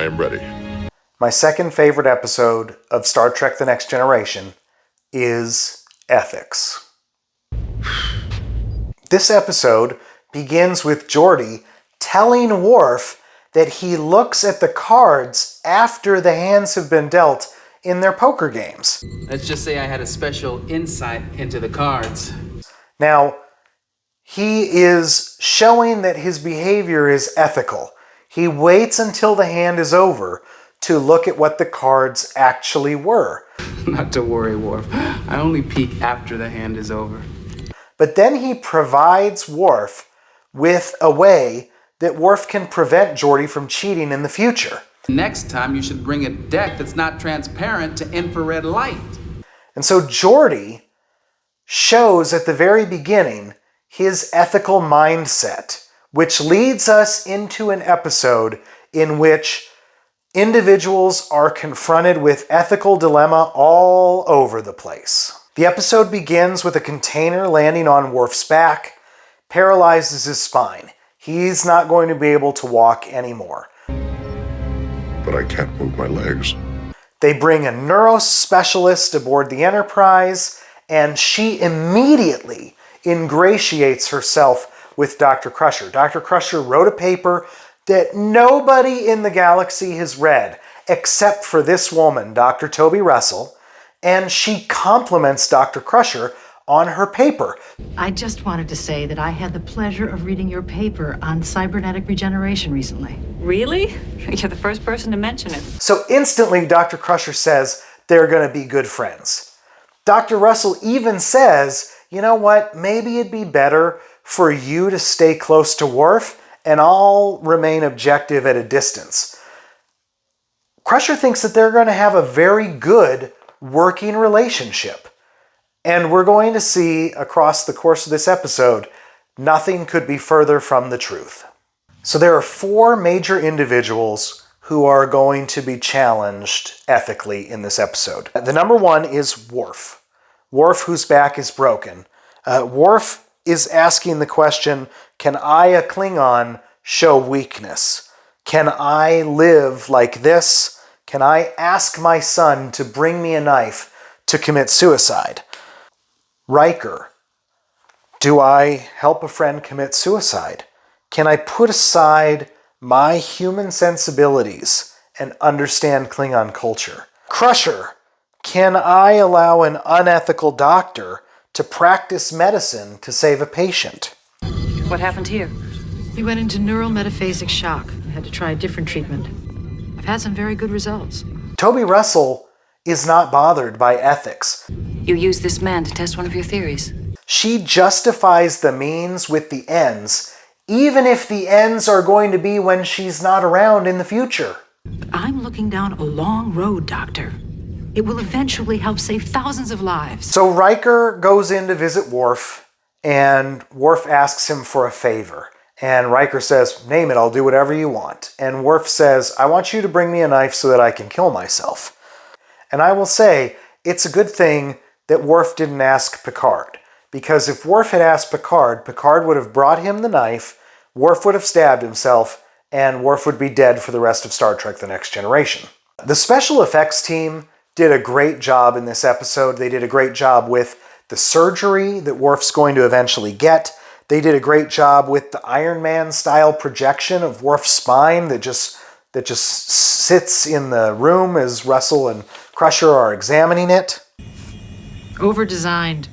I am ready. My second favorite episode of Star Trek The Next Generation is Ethics. This episode begins with Geordi telling Worf that he looks at the cards after the hands have been dealt in their poker games. Let's just say I had a special insight into the cards. Now, he is showing that his behavior is ethical. He waits until the hand is over to look at what the cards actually were. Not to worry, Worf. I only peek after the hand is over. But then he provides Worf with a way that Worf can prevent Geordi from cheating in the future. Next time, you should bring a deck that's not transparent to infrared light. And so Geordi shows at the very beginning his ethical mindset, which leads us into an episode in which individuals are confronted with ethical dilemma all over the place. The episode begins with a container landing on Worf's back, paralyzes his spine. He's not going to be able to walk anymore. But I can't move my legs. They bring a neurospecialist aboard the Enterprise, and she immediately ingratiates herself with Dr. Crusher. Dr. Crusher wrote a paper that nobody in the galaxy has read except for this woman, Dr. Toby Russell, and she compliments Dr. Crusher on her paper. I just wanted to say that I had the pleasure of reading your paper on cybernetic regeneration recently. Really? You're the first person to mention it. So instantly, Dr. Crusher says they're going to be good friends. Dr. Russell even says, you know what, maybe it'd be better for you to stay close to Worf and I'll remain objective at a distance. Crusher thinks that they're going to have a very good working relationship. And we're going to see across the course of this episode, nothing could be further from the truth. So there are four major individuals who are going to be challenged ethically in this episode. The number one is Worf. Worf, whose back is broken. Worf is asking the question, can I, a Klingon, show weakness? Can I live like this? Can I ask my son to bring me a knife to commit suicide? Riker, do I help a friend commit suicide? Can I put aside my human sensibilities and understand Klingon culture? Crusher, can I allow an unethical doctor to practice medicine to save a patient? What happened here? He went into neural metaphasic shock. I had to try a different treatment. I've had some very good results. Toby Russell is not bothered by ethics. You used this man to test one of your theories. She justifies the means with the ends, even if the ends are going to be when she's not around in the future. But I'm looking down a long road, Doctor. It will eventually help save thousands of lives. So Riker goes in to visit Worf, and Worf asks him for a favor. And Riker says, name it, I'll do whatever you want. And Worf says, I want you to bring me a knife so that I can kill myself. And I will say, it's a good thing that Worf didn't ask Picard. Because if Worf had asked Picard, Picard would have brought him the knife, Worf would have stabbed himself, and Worf would be dead for the rest of Star Trek The Next Generation. The special effects team did a great job in this episode. They did a great job with the surgery that Worf's going to eventually get. They did a great job with the Iron Man style projection of Worf's spine that just sits in the room as Russell and Crusher are examining it. Over-designed.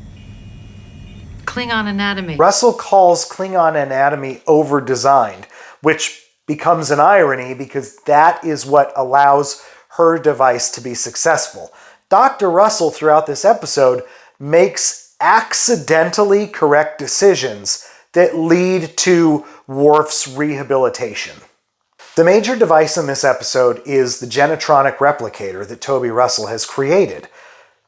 Klingon anatomy. Russell calls Klingon anatomy over-designed, which becomes an irony because that is what allows her device to be successful. Dr. Russell, throughout this episode, makes accidentally correct decisions that lead to Worf's rehabilitation. The major device in this episode is the Genetronic replicator that Toby Russell has created.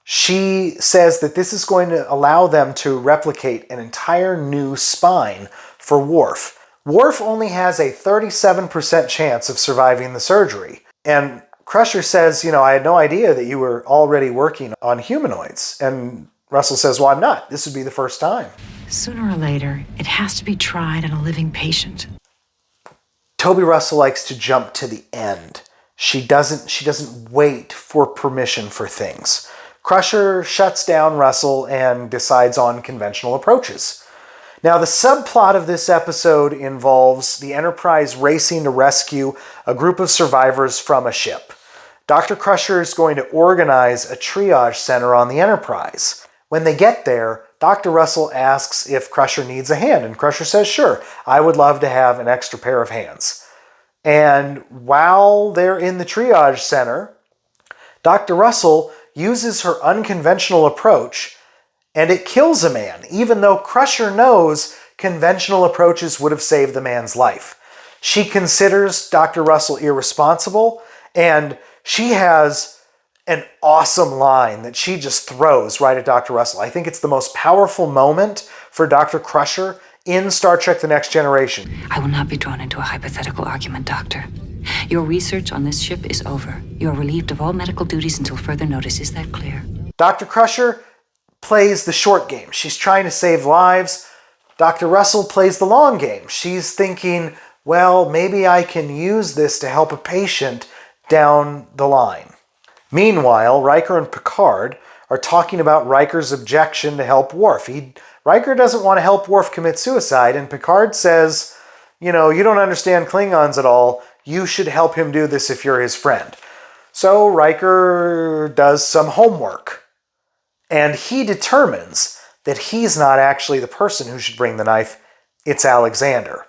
She says that this is going to allow them to replicate an entire new spine for Worf. Worf only has a 37% chance of surviving the surgery. And Crusher says, I had no idea that you were already working on humanoids. And Russell says, well, I'm not. This would be the first time. Sooner or later, it has to be tried on a living patient. Toby Russell likes to jump to the end. She doesn't wait for permission for things. Crusher shuts down Russell and decides on conventional approaches. Now, the subplot of this episode involves the Enterprise racing to rescue a group of survivors from a ship. Dr. Crusher is going to organize a triage center on the Enterprise. When they get there, Dr. Russell asks if Crusher needs a hand, and Crusher says, sure, I would love to have an extra pair of hands. And while they're in the triage center, Dr. Russell uses her unconventional approach, and it kills a man, even though Crusher knows conventional approaches would have saved the man's life. She considers Dr. Russell irresponsible, and she has an awesome line that she just throws right at Dr. Russell. I think it's the most powerful moment for Dr. Crusher in Star Trek The Next Generation. I will not be drawn into a hypothetical argument, Doctor. Your research on this ship is over. You are relieved of all medical duties until further notice. Is that clear? Dr. Crusher plays the short game. She's trying to save lives. Dr. Russell plays the long game. She's thinking, well, maybe I can use this to help a patient down the line. Meanwhile, Riker and Picard are talking about Riker's objection to help Worf. Riker doesn't want to help Worf commit suicide, and Picard says, you don't understand Klingons at all. You should help him do this if you're his friend. So Riker does some homework, and he determines that he's not actually the person who should bring the knife. It's Alexander.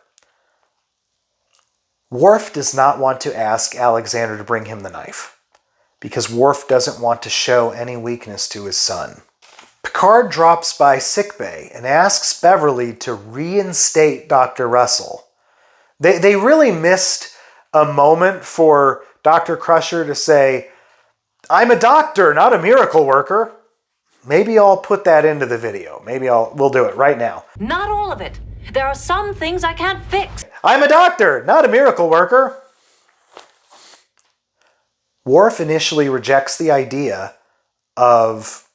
Worf does not want to ask Alexander to bring him the knife, because Worf doesn't want to show any weakness to his son. Picard drops by sickbay and asks Beverly to reinstate Dr. Russell. They really missed a moment for Dr. Crusher to say, I'm a doctor, not a miracle worker. Maybe I'll put that into the video. We'll do it right now. Not all of it. There are some things I can't fix. I'm a doctor, not a miracle worker. Worf initially rejects the idea of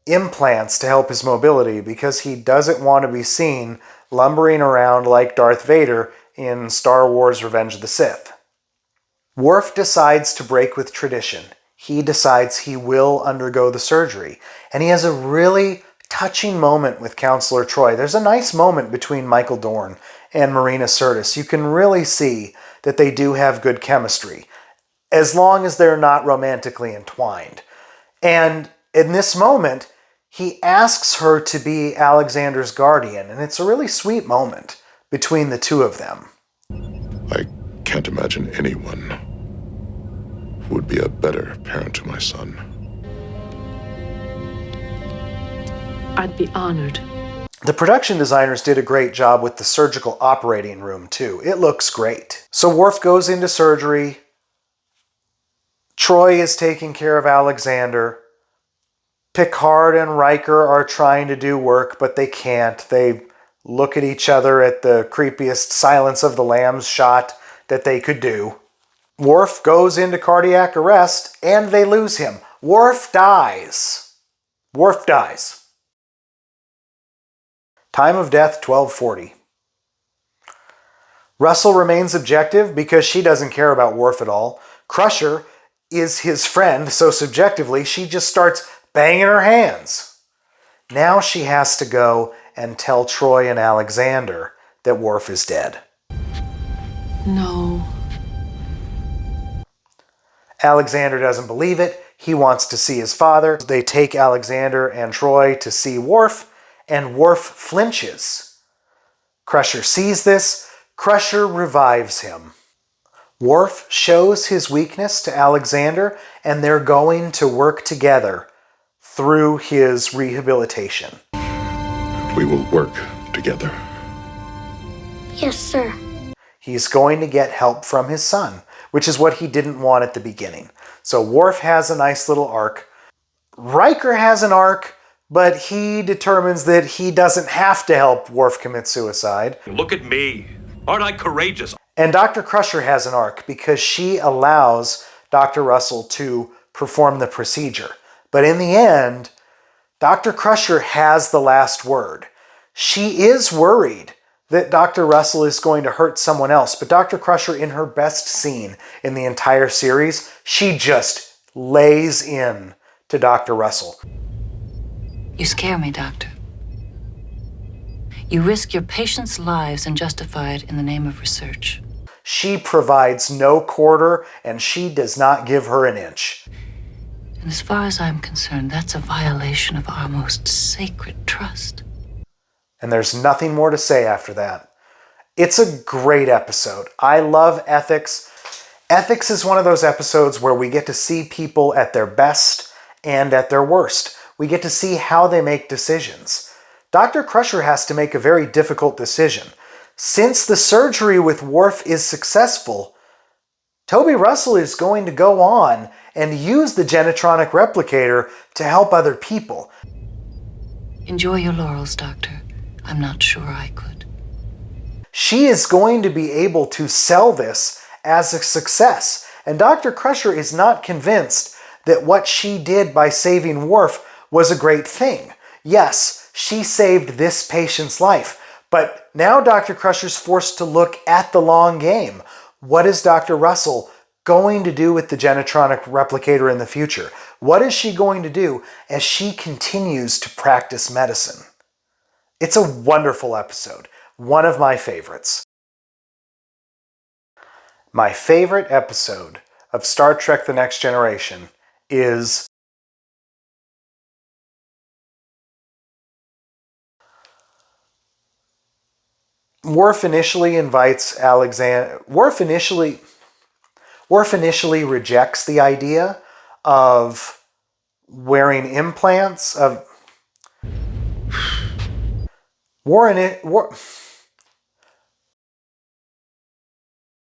implants to help his mobility because he doesn't want to be seen lumbering around like Darth Vader in Star Wars Revenge of the Sith. Worf decides to break with tradition. He decides he will undergo the surgery. And he has a really touching moment with Counselor Troi. There's a nice moment between Michael Dorn and Marina Sirtis. You can really see that they do have good chemistry, as long as they're not romantically entwined. And in this moment, he asks her to be Alexander's guardian, and it's a really sweet moment between the two of them. I can't imagine anyone who would be a better parent to my son. I'd be honored. The production designers did a great job with the surgical operating room, too. It looks great. So Worf goes into surgery. Troi is taking care of Alexander. Picard and Riker are trying to do work, but they can't. They look at each other at the creepiest Silence of the Lambs shot that they could do. Worf goes into cardiac arrest, and they lose him. Worf dies. Worf dies. Time of death, 1240. Russell remains objective because she doesn't care about Worf at all. Crusher is his friend, so subjectively, she just starts banging her hands. Now she has to go and tell Troi and Alexander that Worf is dead. No. Alexander doesn't believe it. He wants to see his father. They take Alexander and Troi to see Worf, and Worf flinches. Crusher sees this. Crusher revives him. Worf shows his weakness to Alexander, and they're going to work together through his rehabilitation. We will work together. Yes, sir. He's going to get help from his son, which is what he didn't want at the beginning. So Worf has a nice little arc. Riker has an arc, but he determines that he doesn't have to help Worf commit suicide. Look at me. Aren't I courageous? And Dr. Crusher has an arc because she allows Dr. Russell to perform the procedure. But in the end, Dr. Crusher has the last word. She is worried that Dr. Russell is going to hurt someone else. But Dr. Crusher, in her best scene in the entire series, she just lays in to Dr. Russell. You scare me, Doctor. You risk your patients' lives and justify it in the name of research. She provides no quarter, and she does not give her an inch. And as far as I'm concerned, that's a violation of our most sacred trust. And there's nothing more to say after that. It's a great episode. I love Ethics. Ethics is one of those episodes where we get to see people at their best and at their worst. We get to see how they make decisions. Dr. Crusher has to make a very difficult decision. Since the surgery with Worf is successful, Toby Russell is going to go on and use the Genetronic replicator to help other people. Enjoy your laurels, Doctor. I'm not sure I could. She is going to be able to sell this as a success, and Dr. Crusher is not convinced that what she did by saving Worf was a great thing. Yes, she saved this patient's life, but now Dr. Crusher's forced to look at the long game. What is Dr. Russell going to do with the Genetronic replicator in the future? What is she going to do as she continues to practice medicine? It's a wonderful episode, one of my favorites. My favorite episode of Star Trek The Next Generation is Worf initially invites Alexander. Worf initially rejects the idea of wearing implants.